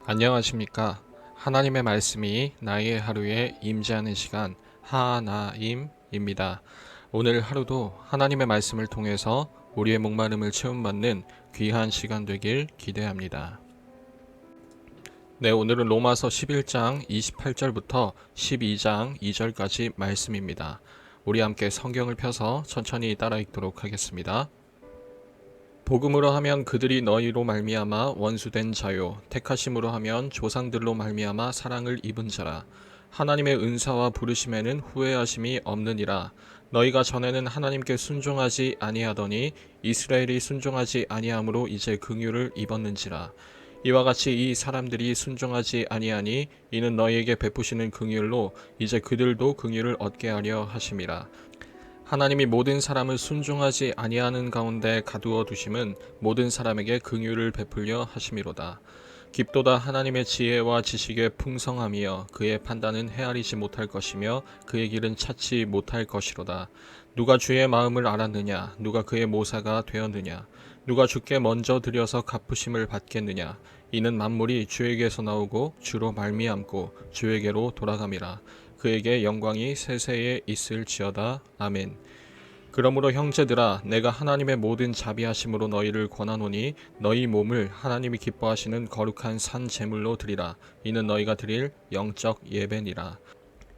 안녕하십니까. 하나님의 말씀이 나의 하루에 임재하는 시간 하나임입니다. 오늘 하루도 하나님의 말씀을 통해서 우리의 목마름을 채움받는 귀한 시간 되길 기대합니다. 네, 오늘은 로마서 11장 28절부터 12장 2절까지 말씀입니다. 우리 함께 성경을 펴서 천천히 따라 읽도록 하겠습니다. 복음으로 하면 그들이 너희로 말미암아 원수된 자요, 택하심으로 하면 조상들로 말미암아 사랑을 입은 자라. 하나님의 은사와 부르심에는 후회하심이 없느니라. 너희가 전에는 하나님께 순종하지 아니하더니 이스라엘이 순종하지 아니함으로 이제 긍휼을 입었는지라. 이와 같이 이 사람들이 순종하지 아니하니 이는 너희에게 베푸시는 긍휼로 이제 그들도 긍휼을 얻게 하려 하심이라. 하나님이 모든 사람을 순종하지 아니하는 가운데 가두어 두심은 모든 사람에게 긍휼을 베풀려 하심이로다. 깊도다 하나님의 지혜와 지식의 풍성함이여 그의 판단은 헤아리지 못할 것이며 그의 길은 찾지 못할 것이로다. 누가 주의 마음을 알았느냐? 누가 그의 모사가 되었느냐? 누가 주께 먼저 드려서 갚으심을 받겠느냐? 이는 만물이 주에게서 나오고 주로 말미암고 주에게로 돌아감이라. 그에게 영광이 세세에 있을지어다. 아멘. 그러므로 형제들아, 내가 하나님의 모든 자비하심으로 너희를 권하노니 너희 몸을 하나님이 기뻐하시는 거룩한 산 제물로 드리라. 이는 너희가 드릴 영적 예배니라.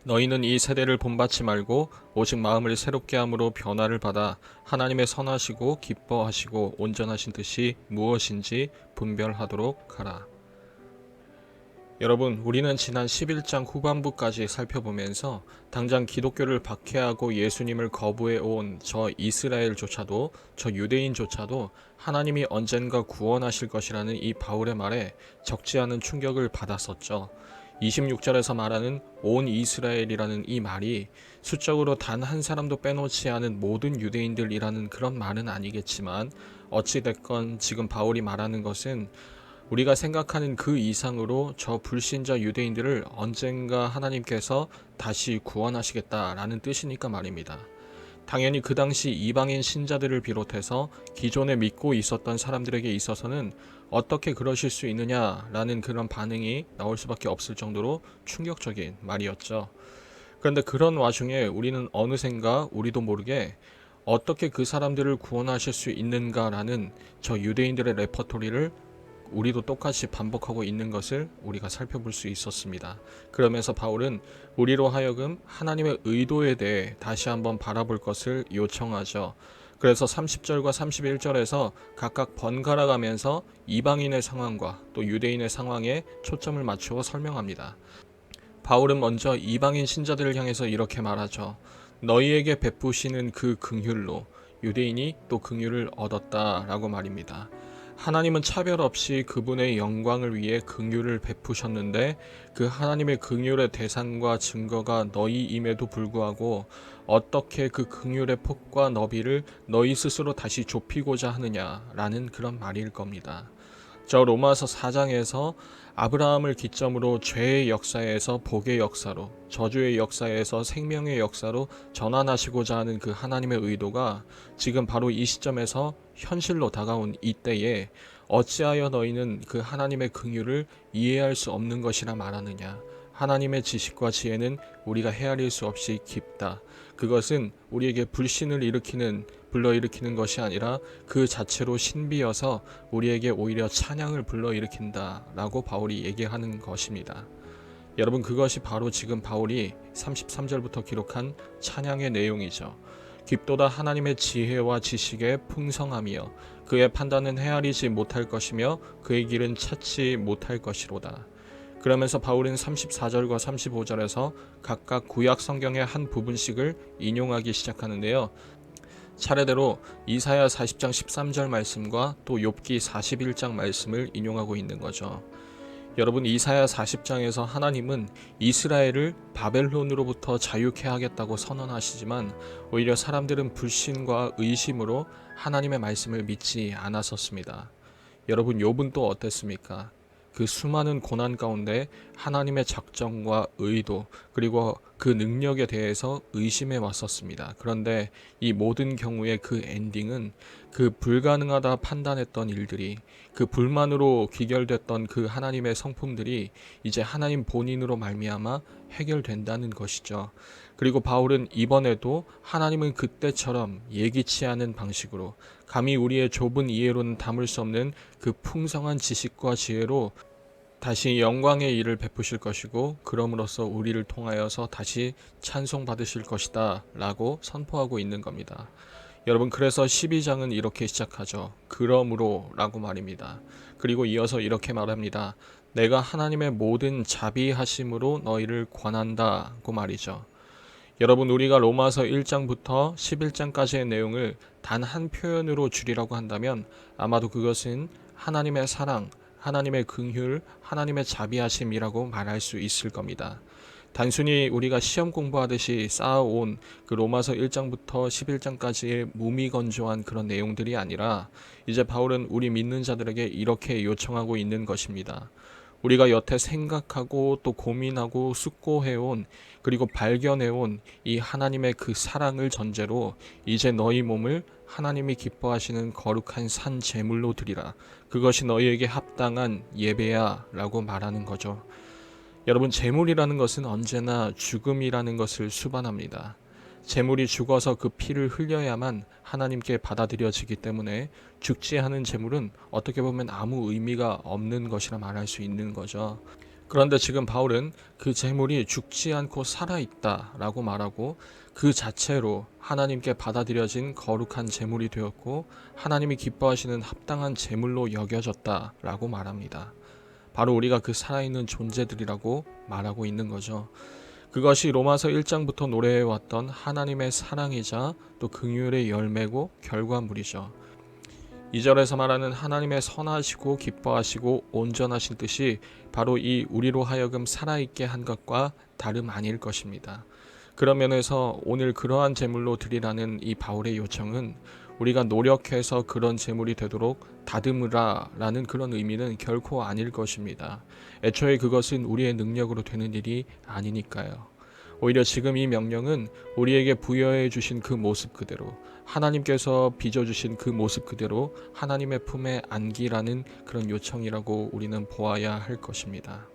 너희는 이 세대를 본받지 말고 오직 마음을 새롭게 함으로 변화를 받아 하나님의 선하시고 기뻐하시고 온전하신 뜻이 무엇인지 분별하도록 하라. 여러분, 우리는 지난 11장 후반부까지 살펴보면서 당장 기독교를 박해하고 예수님을 거부해 온 저 이스라엘조차도, 저 유대인조차도 하나님이 언젠가 구원하실 것이라는 이 바울의 말에 적지 않은 충격을 받았었죠. 26절에서 말하는 온 이스라엘이라는 이 말이 수적으로 단 한 사람도 빼놓지 않은 모든 유대인들이라는 그런 말은 아니겠지만, 어찌됐건 지금 바울이 말하는 것은 우리가 생각하는 그 이상으로 저 불신자 유대인들을 언젠가 하나님께서 다시 구원하시겠다라는 뜻이니까 말입니다. 당연히 그 당시 이방인 신자들을 비롯해서 기존에 믿고 있었던 사람들에게 있어서는 어떻게 그러실 수 있느냐라는 그런 반응이 나올 수밖에 없을 정도로 충격적인 말이었죠. 그런데 그런 와중에 우리는 어느샌가 우리도 모르게 어떻게 그 사람들을 구원하실 수 있는가라는 저 유대인들의 레퍼토리를 우리도 똑같이 반복하고 있는 것을 우리가 살펴볼 수 있었습니다. 그러면서 바울은 우리로 하여금 하나님의 의도에 대해 다시 한번 바라볼 것을 요청하죠. 그래서 30절과 31절에서 각각 번갈아 가면서 이방인의 상황과 또 유대인의 상황에 초점을 맞추어 설명합니다. 바울은 먼저 이방인 신자들을 향해서 이렇게 말하죠. 너희에게 베푸시는 그 긍휼로 유대인이 또 긍휼을 얻었다라고 말입니다. 하나님은 차별 없이 그분의 영광을 위해 긍휼을 베푸셨는데 그 하나님의 긍휼의 대상과 증거가 너희임에도 불구하고 어떻게 그 긍휼의 폭과 너비를 너희 스스로 다시 좁히고자 하느냐라는 그런 말일 겁니다. 저 로마서 4장에서 아브라함을 기점으로 죄의 역사에서 복의 역사로, 저주의 역사에서 생명의 역사로 전환하시고자 하는 그 하나님의 의도가 지금 바로 이 시점에서 현실로 다가온 이때에 어찌하여 너희는 그 하나님의 긍휼을 이해할 수 없는 것이라 말하느냐. 하나님의 지식과 지혜는 우리가 헤아릴 수 없이 깊다. 그것은 우리에게 불신을 불러일으키는 것이 아니라 그 자체로 신비여서 우리에게 오히려 찬양을 불러일으킨다 라고 바울이 얘기하는 것입니다. 여러분, 그것이 바로 지금 바울이 33절부터 기록한 찬양의 내용이죠. 깊도다 하나님의 지혜와 지식의 풍성함이여 그의 판단은 헤아리지 못할 것이며 그의 길은 찾지 못할 것이로다. 그러면서 바울은 34절과 35절에서 각각 구약 성경의 한 부분씩을 인용하기 시작하는데요. 차례대로 이사야 40장 13절 말씀과 또 욥기 41장 말씀을 인용하고 있는 거죠. 여러분, 이사야 40장에서 하나님은 이스라엘을 바벨론으로부터 자유케 하겠다고 선언하시지만 오히려 사람들은 불신과 의심으로 하나님의 말씀을 믿지 않았었습니다. 여러분, 욥은 또 어땠습니까? 그 수많은 고난 가운데 하나님의 작정과 의도 그리고 그 능력에 대해서 의심해 왔었습니다. 그런데 이 모든 경우의 그 엔딩은 그 불가능하다 판단했던 일들이, 그 불만으로 귀결됐던 그 하나님의 성품들이 이제 하나님 본인으로 말미암아 해결된다는 것이죠. 그리고 바울은 이번에도 하나님은 그때처럼 예기치 않은 방식으로, 감히 우리의 좁은 이해로는 담을 수 없는 그 풍성한 지식과 지혜로 다시 영광의 일을 베푸실 것이고, 그럼으로써 우리를 통하여서 다시 찬송받으실 것이다 라고 선포하고 있는 겁니다. 여러분, 그래서 12장은 이렇게 시작하죠. 그러므로 라고 말입니다. 그리고 이어서 이렇게 말합니다. 내가 하나님의 모든 자비하심으로 너희를 권한다고 말이죠. 여러분, 우리가 로마서 1장부터 11장까지의 내용을 단 한 표현으로 줄이라고 한다면 아마도 그것은 하나님의 사랑, 하나님의 긍휼, 하나님의 자비하심이라고 말할 수 있을 겁니다. 단순히 우리가 시험 공부하듯이 쌓아온 그 로마서 1장부터 11장까지의 무미건조한 그런 내용들이 아니라 이제 바울은 우리 믿는 자들에게 이렇게 요청하고 있는 것입니다. 우리가 여태 생각하고 또 고민하고 숙고해온, 그리고 발견해온 이 하나님의 그 사랑을 전제로 이제 너희 몸을 하나님이 기뻐하시는 거룩한 산 제물로 드리라. 그것이 너희에게 합당한 예배야 라고 말하는 거죠. 여러분, 제물이라는 것은 언제나 죽음이라는 것을 수반합니다. 제물이 죽어서 그 피를 흘려야만 하나님께 받아들여지기 때문에 죽지 않은 제물은 어떻게 보면 아무 의미가 없는 것이라 말할 수 있는 거죠. 그런데 지금 바울은 그 제물이 죽지 않고 살아있다 라고 말하고, 그 자체로 하나님께 받아들여진 거룩한 제물이 되었고 하나님이 기뻐하시는 합당한 제물로 여겨졌다 라고 말합니다. 바로 우리가 그 살아있는 존재들이라고 말하고 있는 거죠. 그것이 로마서 1장부터 노래해왔던 하나님의 사랑이자 또 긍휼의 열매고 결과물이죠. 2절에서 말하는 하나님의 선하시고 기뻐하시고 온전하신 뜻이 바로 이 우리로 하여금 살아있게 한 것과 다름 아닐 것입니다. 그런 면에서 오늘 그러한 제물로 드리라는 이 바울의 요청은 우리가 노력해서 그런 제물이 되도록 다듬으라 라는 그런 의미는 결코 아닐 것입니다. 애초에 그것은 우리의 능력으로 되는 일이 아니니까요. 오히려 지금 이 명령은 우리에게 부여해 주신 그 모습 그대로, 하나님께서 빚어주신 그 모습 그대로 하나님의 품에 안기라는 그런 요청이라고 우리는 보아야 할 것입니다.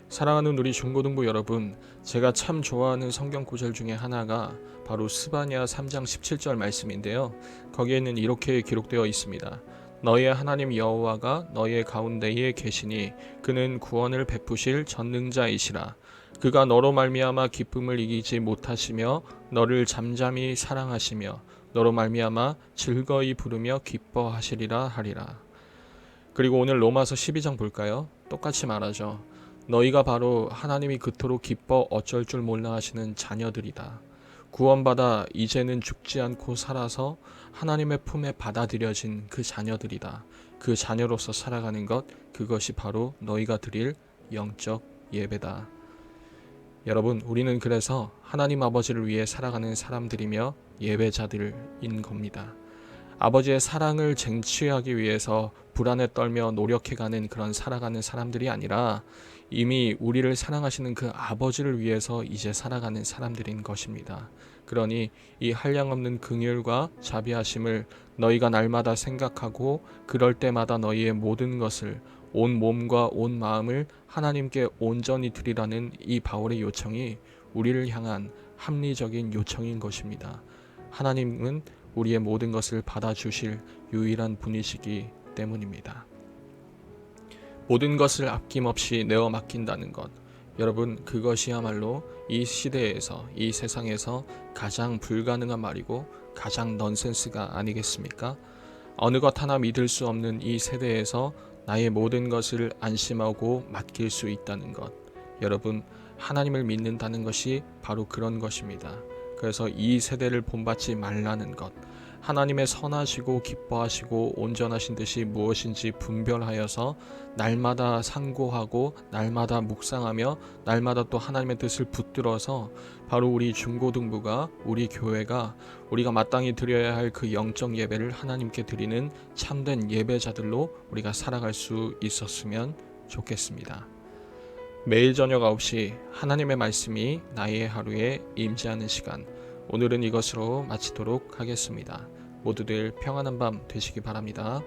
사랑하는 우리 중고등부 여러분, 제가 참 좋아하는 성경 구절 중에 하나가 바로 스바냐 3장 17절 말씀인데요. 거기에는 이렇게 기록되어 있습니다. 너희의 하나님 여호와가 너희의 가운데에 계시니 그는 구원을 베푸실 전능자이시라. 그가 너로 말미암아 기쁨을 이기지 못하시며 너를 잠잠히 사랑하시며 너로 말미암아 즐거이 부르며 기뻐하시리라 하리라. 그리고 오늘 로마서 12장 볼까요? 똑같이 말하죠. 너희가 바로 하나님이 그토록 기뻐 어쩔 줄 몰라 하시는 자녀들이다. 구원받아 이제는 죽지 않고 살아서 하나님의 품에 받아들여진 그 자녀들이다. 그 자녀로서 살아가는 것, 그것이 바로 너희가 드릴 영적 예배다. 여러분, 우리는 그래서 하나님 아버지를 위해 살아가는 사람들이며 예배자들인 겁니다. 아버지의 사랑을 쟁취하기 위해서 불안에 떨며 노력해가는 그런 살아가는 사람들이 아니라 이미 우리를 사랑하시는 그 아버지를 위해서 이제 살아가는 사람들인 것입니다. 그러니 이 한량없는 긍휼과 자비하심을 너희가 날마다 생각하고 그럴 때마다 너희의 모든 것을, 온 몸과 온 마음을 하나님께 온전히 드리라는 이 바울의 요청이 우리를 향한 합리적인 요청인 것입니다. 하나님은 우리의 모든 것을 받아주실 유일한 분이시기 때문입니다. 모든 것을 아낌없이 내어 맡긴다는 것, 여러분, 그것이야말로 이 시대에서, 이 세상에서 가장 불가능한 말이고 가장 넌센스가 아니겠습니까? 어느 것 하나 믿을 수 없는 이 세대에서 나의 모든 것을 안심하고 맡길 수 있다는 것, 여러분, 하나님을 믿는다는 것이 바로 그런 것입니다. 그래서 이 세대를 본받지 말라는 것, 하나님의 선하시고 기뻐하시고 온전하신 뜻이 무엇인지 분별하여서 날마다 상고하고 날마다 묵상하며 날마다 또 하나님의 뜻을 붙들어서 바로 우리 중고등부가 우리 교회가 우리가 마땅히 드려야 할 그 영적 예배를 하나님께 드리는 참된 예배자들로 우리가 살아갈 수 있었으면 좋겠습니다. 매일 저녁 9시 하나님의 말씀이 나의 하루에 임재하는 시간, 오늘은 이것으로 마치도록 하겠습니다. 모두들 평안한 밤 되시기 바랍니다.